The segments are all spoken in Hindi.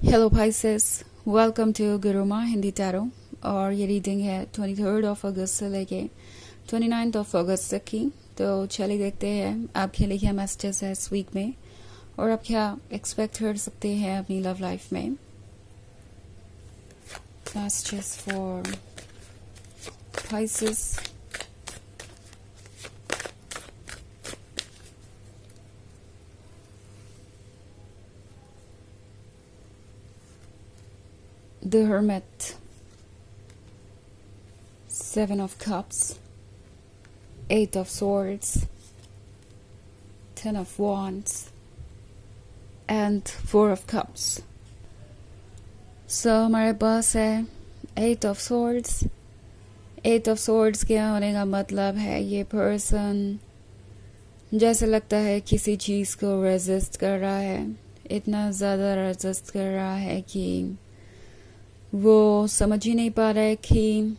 Hello Pisces, welcome to Guruma Hindi tarot. और ये रीडिंग है 23 अगस्त से लेके 29 अगस्त तक की। तो चलिए देखते हैं आपके लिए क्या मैसेजेस है इस वीक में और आप क्या एक्सपेक्ट कर सकते हैं अपनी लव लाइफ में। Messages for Pisces। The Hermit, Seven of Cups, Eight of Swords, Ten of Wands, and Four of Cups. So हमारे पास है Eight of Swords। Eight of Swords के होने का मतलब है ये पर्सन जैसे लगता है किसी चीज़ को रेजिस्ट कर रहा है, इतना ज़्यादा रेजिस्ट कर रहा है कि वो समझ ही नहीं पा रहा है कि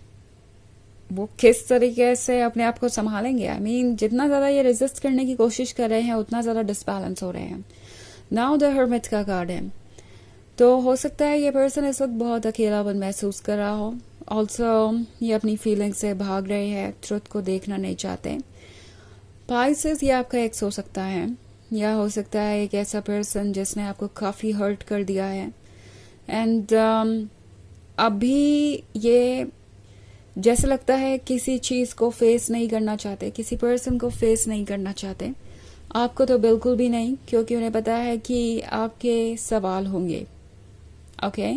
वो किस तरीके से अपने आप को संभालेंगे। आई मीन जितना ज़्यादा ये रेजिस्ट करने की कोशिश कर रहे हैं उतना ज़्यादा डिसबैलेंस हो रहे हैं। नाउ द हर्मिट का कार्ड है, तो हो सकता है ये पर्सन इस वक्त बहुत अकेलापन महसूस कर रहा हो। ऑल्सो ये अपनी फीलिंग से भाग रहे हैं, ट्रुथ को देखना नहीं चाहते। पाइसेस ये आपका एक्स हो सकता है, या हो सकता है एक ऐसा पर्सन जिसने आपको काफ़ी हर्ट कर दिया है एंड अभी ये जैसे लगता है किसी चीज़ को फेस नहीं करना चाहते, किसी पर्सन को फेस नहीं करना चाहते। आपको तो बिल्कुल भी नहीं, क्योंकि उन्हें पता है कि आपके सवाल होंगे। ओके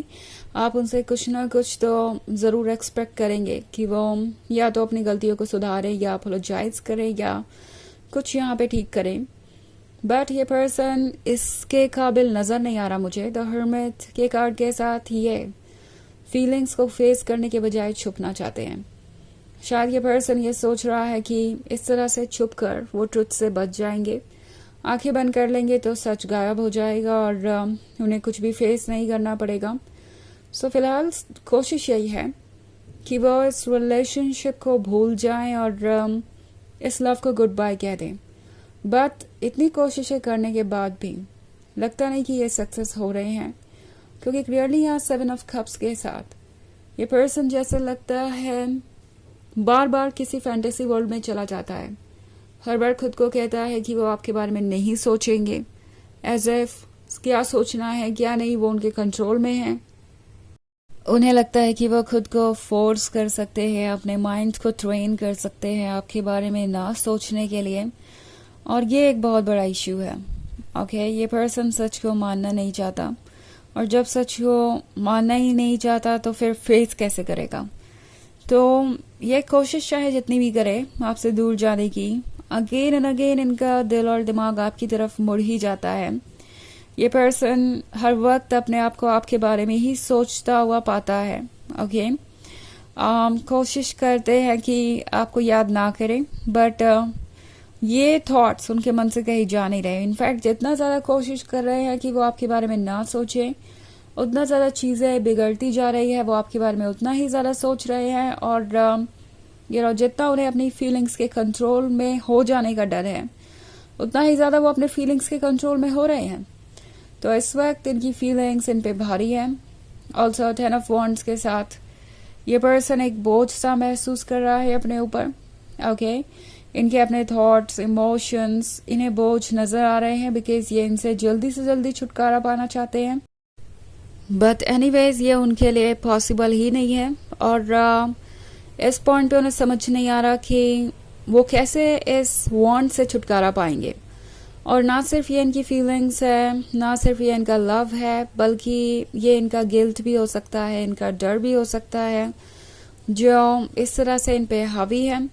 आप उनसे कुछ ना कुछ तो ज़रूर एक्सपेक्ट करेंगे कि वो या तो अपनी गलतियों को सुधारे या अपोलोजाइज करे या कुछ यहाँ पे ठीक करें। बट ये पर्सन इसके काबिल नज़र नहीं आ रहा मुझे। द हर्मिट के कार्ड के साथ ये फीलिंग्स को फेस करने के बजाय छुपना चाहते हैं। शायद ये पर्सन ये सोच रहा है कि इस तरह से छुप कर वो ट्रुथ से बच जाएंगे, आंखें बंद कर लेंगे तो सच गायब हो जाएगा और उन्हें कुछ भी फेस नहीं करना पड़ेगा। सो फिलहाल कोशिश यही है कि वो इस रिलेशनशिप को भूल जाएं और इस लव को गुड बाय कह दें। बट इतनी कोशिशें करने के बाद भी लगता नहीं कि ये सक्सेस हो रहे हैं, क्योंकि क्लियरली यहाँ 7 ऑफ कप्स के साथ ये पर्सन जैसे लगता है बार बार किसी फैंटेसी वर्ल्ड में चला जाता है। हर बार खुद को कहता है कि वो आपके बारे में नहीं सोचेंगे, एज एफ क्या सोचना है क्या नहीं वो उनके कंट्रोल में है। उन्हें लगता है कि वो खुद को फोर्स कर सकते हैं, अपने माइंड को ट्रेन कर सकते हैं आपके बारे में ना सोचने के लिए, और ये एक बहुत बड़ा इश्यू है। ओके ये पर्सन सच को मानना नहीं चाहता, और जब सच को मानना ही नहीं चाहता तो फिर फेस कैसे करेगा। तो ये कोशिश चाहे जितनी भी करे आपसे दूर जाने की, अगेन एंड अगेन इनका दिल और दिमाग आपकी तरफ मुड़ ही जाता है। ये पर्सन हर वक्त अपने आप को आपके बारे में ही सोचता हुआ पाता है। ओके कोशिश करते हैं कि आपको याद ना करें, बट ये थॉट्स उनके मन से कहीं जा नहीं रहे। इनफैक्ट जितना ज़्यादा कोशिश कर रहे हैं कि वो आपके बारे में ना सोचें, उतना ज़्यादा चीज़ें बिगड़ती जा रही है। वो आपके बारे में उतना ही ज़्यादा सोच रहे हैं और जितना उन्हें अपनी फीलिंग्स के कंट्रोल में हो जाने का डर है, उतना ही ज़्यादा वो अपने फीलिंग्स के कंट्रोल में हो रहे हैं। तो इस वक्त इनकी फीलिंग्स इन पे भारी है। ऑल्सो 10 ऑफ वॉन्ड्स के साथ ये पर्सन एक बोझ सा महसूस कर रहा है अपने ऊपर। ओके इनके अपने थॉट्स इमोशंस इन्हें बोझ नजर आ रहे हैं, बिकॉज ये इनसे जल्दी से जल्दी छुटकारा पाना चाहते हैं। बट एनीवेज ये उनके लिए पॉसिबल ही नहीं है, और इस पॉइंट पे उन्हें समझ नहीं आ रहा कि वो कैसे इस वांट से छुटकारा पाएंगे। और ना सिर्फ ये इनकी फीलिंग्स है, ना सिर्फ ये इनका लव है, बल्कि ये इनका गिल्ट भी हो सकता है, इनका डर भी हो सकता है, जो इस तरह से इन पे हावी है।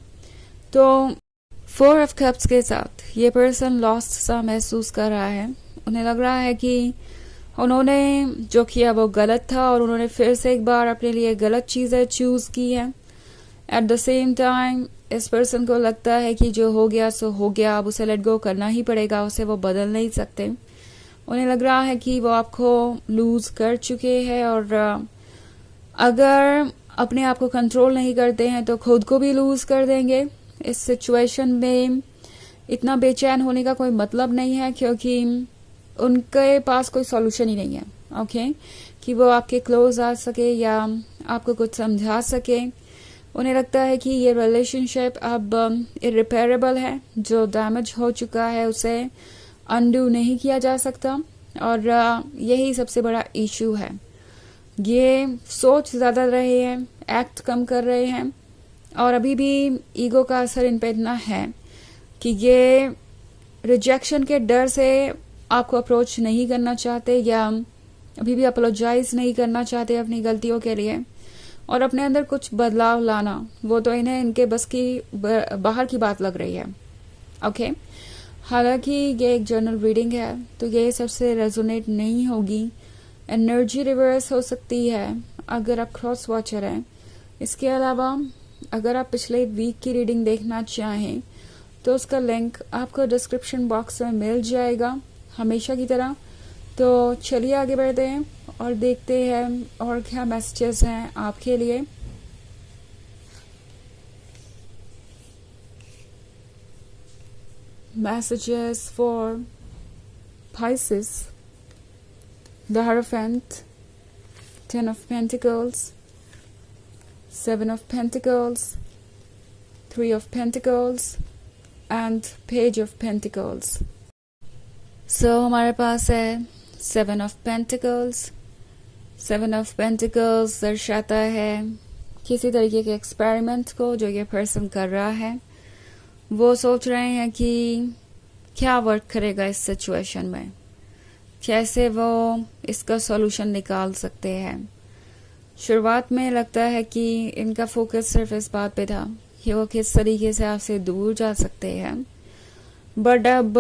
तो 4 ऑफ कप्स के साथ ये पर्सन लॉस्ट सा महसूस कर रहा है। उन्हें लग रहा है कि उन्होंने जो किया वो गलत था और उन्होंने फिर से एक बार अपने लिए गलत चीज़ें चूज़ की हैं। एट द सेम टाइम इस पर्सन को लगता है कि जो हो गया सो हो गया, अब उसे लेट गो करना ही पड़ेगा, उसे वो बदल नहीं सकते। उन्हें लग रहा है कि वो आपको लूज कर चुके हैं, और अगर अपने आप को कंट्रोल नहीं करते हैं तो खुद को भी लूज कर देंगे। इस सिचुएशन में इतना बेचैन होने का कोई मतलब नहीं है, क्योंकि उनके पास कोई सॉल्यूशन ही नहीं है। ओके, कि वो आपके क्लोज आ सके या आपको कुछ समझा सके। उन्हें लगता है कि ये रिलेशनशिप अब इरिपेयरेबल है, जो डैमेज हो चुका है उसे अनडू नहीं किया जा सकता, और यही सबसे बड़ा इशू है। ये सोच ज़्यादा रहे हैं, एक्ट कम कर रहे हैं, और अभी भी ईगो का असर इन पे इतना है कि ये रिजेक्शन के डर से आपको अप्रोच नहीं करना चाहते, या अभी भी अपोलोजाइज नहीं करना चाहते अपनी गलतियों के लिए, और अपने अंदर कुछ बदलाव लाना वो तो इन्हें इनके बस की बाहर की बात लग रही है। ओके, हालांकि ये एक जर्नल रीडिंग है तो ये सबसे रेजोनेट नहीं होगी। एनर्जी रिवर्स हो सकती है अगर आप क्रॉस वॉचर हैं। इसके अलावा अगर आप पिछले वीक की रीडिंग देखना चाहें तो उसका लिंक आपको डिस्क्रिप्शन बॉक्स में मिल जाएगा हमेशा की तरह। तो चलिए आगे बढ़ते हैं और देखते हैं और क्या मैसेजेस हैं आपके लिए। Messages for Pisces, the Hierophant, 10 of Pentacles, 7 of Pentacles, 3 of Pentacles and Page of Pentacles. So हमारे पास है 7 of Pentacles. 7 of Pentacles दर्शाता है किसी तरीके के एक्सपेरिमेंट को जो ये पर्सन कर रहा है। वो सोच रहे हैं कि क्या वर्क करेगा इस सिचुएशन में, कैसे वो इसका सॉल्यूशन निकाल सकते हैं। शुरुआत में लगता है कि इनका फोकस सिर्फ इस बात पे था कि वो किस तरीके से आपसे दूर जा सकते हैं, बट अब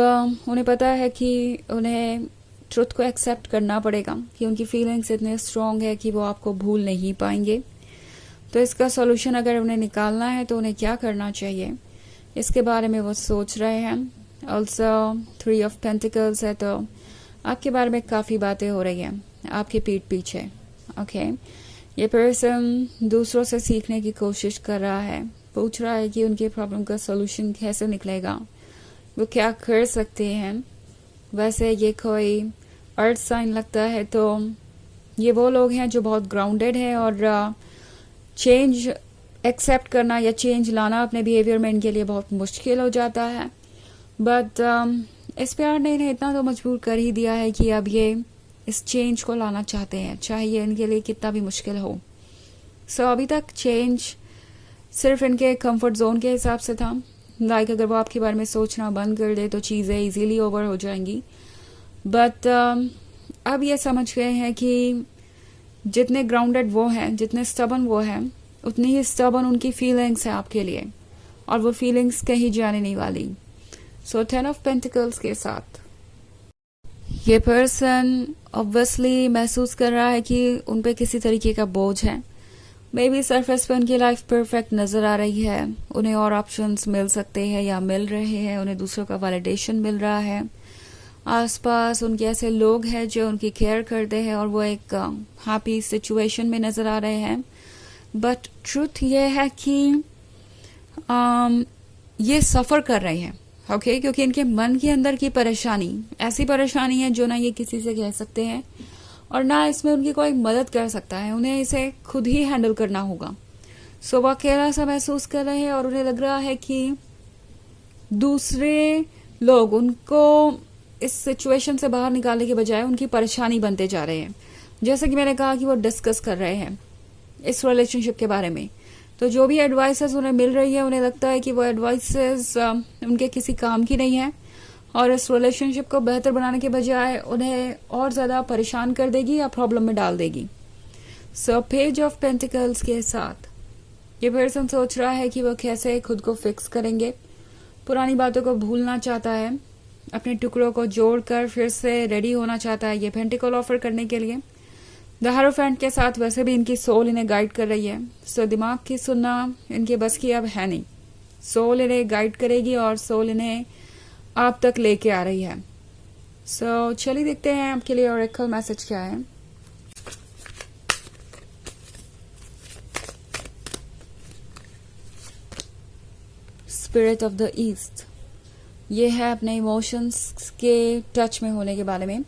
उन्हें पता है कि उन्हें ट्रुथ को एक्सेप्ट करना पड़ेगा कि उनकी फीलिंग्स इतने स्ट्रांग है कि वो आपको भूल नहीं पाएंगे। तो इसका सॉल्यूशन अगर उन्हें निकालना है तो उन्हें क्या करना चाहिए, इसके बारे में वो सोच रहे हैं। ऑल्सो 3 ऑफ पेंटिकल्स है तो आपके बारे में काफ़ी बातें हो रही हैं आपके पीठ पीछे। ओके, ये पर्सन दूसरों से सीखने की कोशिश कर रहा है, पूछ रहा है कि उनके प्रॉब्लम का सॉल्यूशन कैसे निकलेगा, वो क्या कर सकते हैं। वैसे ये कोई अर्थ साइन लगता है तो ये वो लोग हैं जो बहुत ग्राउंडेड हैं और चेंज एक्सेप्ट करना या चेंज लाना अपने बिहेवियर में इनके लिए बहुत मुश्किल हो जाता है। बट इस प्यार ने इन्हें इतना तो मजबूर कर ही दिया है कि अब ये इस चेंज को लाना चाहते हैं, चाहे ये इनके लिए कितना भी मुश्किल हो। सो अभी तक चेंज सिर्फ इनके कंफर्ट जोन के हिसाब से था। लाइक अगर वो आपके बारे में सोचना बंद कर दे तो चीज़ें इजीली ओवर हो जाएंगी। बट अब ये समझ गए हैं कि जितने ग्राउंडेड वो हैं, जितने स्टबन वो हैं, उतनी ही स्टबन उनकी फीलिंग्स है आपके लिए, और वो फीलिंग्स कहीं जाने नहीं वाली। सो 10 ऑफ पेंटिकल्स के साथ ये पर्सन ऑब्वियसली महसूस कर रहा है कि उन पे किसी तरीके का बोझ है। मे बी सरफेस पे उनकी लाइफ परफेक्ट नजर आ रही है, उन्हें और ऑप्शंस मिल सकते हैं या मिल रहे हैं, उन्हें दूसरों का वैलिडेशन मिल रहा है, आसपास उनके ऐसे लोग हैं जो उनकी केयर करते हैं और वो एक हैप्पी सिचुएशन में नजर आ रहे हैं। बट ट्रुथ ये है कि ये सफर कर रहे हैं। ओके, क्योंकि इनके मन के अंदर की परेशानी ऐसी परेशानी है जो ना ये किसी से कह सकते हैं और ना इसमें उनकी कोई मदद कर सकता है, उन्हें इसे खुद ही हैंडल करना होगा। सो वो अकेला सा महसूस कर रहे हैं और उन्हें लग रहा है कि दूसरे लोग उनको इस सिचुएशन से बाहर निकालने के बजाय उनकी परेशानी बनते जा रहे हैं। जैसे कि मैंने कहा कि वो डिस्कस कर रहे हैं इस रिलेशनशिप के बारे में, तो जो भी एडवाइसेस उन्हें मिल रही है उन्हें लगता है कि वो एडवाइसेस उनके किसी काम की नहीं है और इस रिलेशनशिप को बेहतर बनाने के बजाय उन्हें और ज्यादा परेशान कर देगी या प्रॉब्लम में डाल देगी। सो पेज ऑफ पेंटिकल्स के साथ ये पर्सन सोच रहा है कि वो कैसे खुद को फिक्स करेंगे, पुरानी बातों को भूलना चाहता है, अपने टुकड़ों को जोड़कर फिर से रेडी होना चाहता है ये पेंटिकल ऑफर करने के लिए। द हायरोफेंट के साथ वैसे भी इनकी सोल इन्हें गाइड कर रही है। सो दिमाग की सुनना इनके बस की अब है नहीं, सोल इन्हें गाइड करेगी और सोल इन्हें आप तक लेके आ रही है। सो चलिए देखते हैं आपके लिए ऑरेकल मैसेज क्या है। स्पिरिट ऑफ द ईस्ट, ये है अपने इमोशंस के टच में होने के बारे में।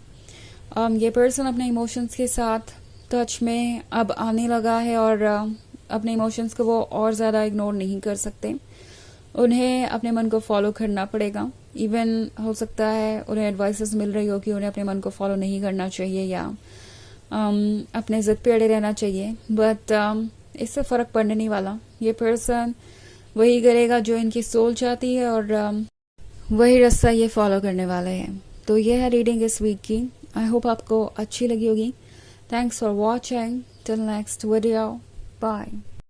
ये पर्सन अपने इमोशंस के साथ टच में अब आने लगा है और अपने इमोशंस को वो और ज़्यादा इग्नोर नहीं कर सकते। उन्हें अपने मन को फॉलो करना पड़ेगा। इवन हो सकता है उन्हें एडवाइसेस मिल रही हो कि उन्हें अपने मन को फॉलो नहीं करना चाहिए या अपने ज़िद पे अड़े रहना चाहिए, बट इससे फ़र्क पड़ने नहीं वाला। ये पर्सन वही करेगा जो इनकी सोल चाहती है और वही रास्ता ये फॉलो करने वाले हैं। तो ये है रीडिंग इस वीक की। आई होप आपको अच्छी लगी होगी। Thanks for watching. Till next video, bye.